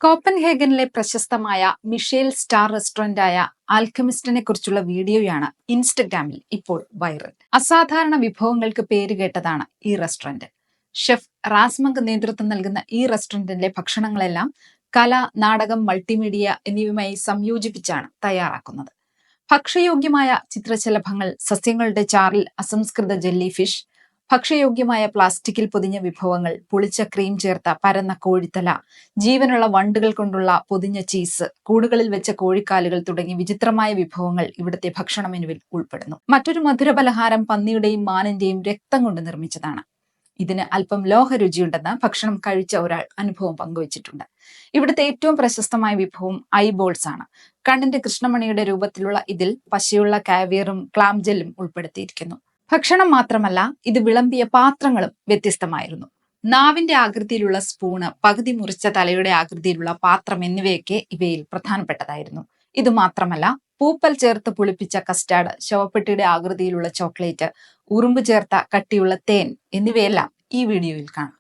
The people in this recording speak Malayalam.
കോപ്പൻഹേഗനിലെ പ്രശസ്തമായ മിഷേൽ സ്റ്റാർ റെസ്റ്റോറന്റായ ആൽക്കമിസ്റ്റിനെ കുറിച്ചുള്ള വീഡിയോയാണ് ഇൻസ്റ്റഗ്രാമിൽ ഇപ്പോൾ വൈറൽ. അസാധാരണ വിഭവങ്ങൾക്ക് പേരുകേട്ടതാണ് ഈ റെസ്റ്റോറന്റ്. ഷെഫ് റാസ്മങ്ക് നേതൃത്വം നൽകുന്ന ഈ റെസ്റ്റോറന്റിലെ ഭക്ഷണങ്ങളെല്ലാം കല, നാടകം, മൾട്ടിമീഡിയ എന്നിവയുമായി സംയോജിപ്പിച്ചാണ് തയ്യാറാക്കുന്നത്. ഭക്ഷ്യയോഗ്യമായ ചിത്രശലഭങ്ങൾ, സസ്യങ്ങളുടെ ചാറിൽ അസംസ്കൃത ജെല്ലി ഫിഷ്, ഭക്ഷ്യയോഗ്യമായ പ്ലാസ്റ്റിക്കിൽ പൊതിഞ്ഞ വിഭവങ്ങൾ, പുളിച്ച ക്രീം ചേർത്ത പരന്ന കോഴിത്തല, ജീവനുള്ള വണ്ടുകൾ കൊണ്ടുള്ള പൊതിഞ്ഞ ചീസ്, കൂടുകളിൽ വെച്ച കോഴിക്കാലുകൾ തുടങ്ങി വിചിത്രമായ വിഭവങ്ങൾ ഇവിടുത്തെ ഭക്ഷണ മെനുവിൽ ഉൾപ്പെടുന്നു. മറ്റൊരു മധുരപലഹാരം പന്നിയുടെയും മാനിന്റെയും രക്തം കൊണ്ട് നിർമ്മിച്ചതാണ്. ഇതിന് അല്പം ലോഹരുചിയുണ്ടെന്ന് ഭക്ഷണം കഴിച്ച ഒരാൾ അനുഭവം പങ്കുവച്ചിട്ടുണ്ട്. ഇവിടുത്തെ ഏറ്റവും പ്രശസ്തമായ വിഭവം ഐബോൾസ് ആണ്. കണ്ണിന്റെ കൃഷ്ണമണിയുടെ രൂപത്തിലുള്ള ഇതിൽ പശയുള്ള കാവിയറും ക്ലാം ജെല്ലും ഉൾപ്പെടുത്തിയിരിക്കുന്നു. ഭക്ഷണം മാത്രമല്ല, ഇത് വിളമ്പിയ പാത്രങ്ങളും വ്യത്യസ്തമായിരുന്നു. നാവിന്റെ ആകൃതിയിലുള്ള സ്പൂണ്, പകുതി മുറിച്ച തലയുടെ ആകൃതിയിലുള്ള പാത്രം എന്നിവയൊക്കെ ഇവയിൽ പ്രധാനപ്പെട്ടതായിരുന്നു. ഇതുമാത്രമല്ല, പൂപ്പൽ ചേർത്ത് പുളിപ്പിച്ച കസ്റ്റാർഡ്, ശവപ്പെട്ടിയുടെ ആകൃതിയിലുള്ള ചോക്ലേറ്റ്, ഉറുമ്പ് ചേർത്ത കട്ടിയുള്ള തേൻ എന്നിവയെല്ലാം ഈ വീഡിയോയിൽ കാണാം.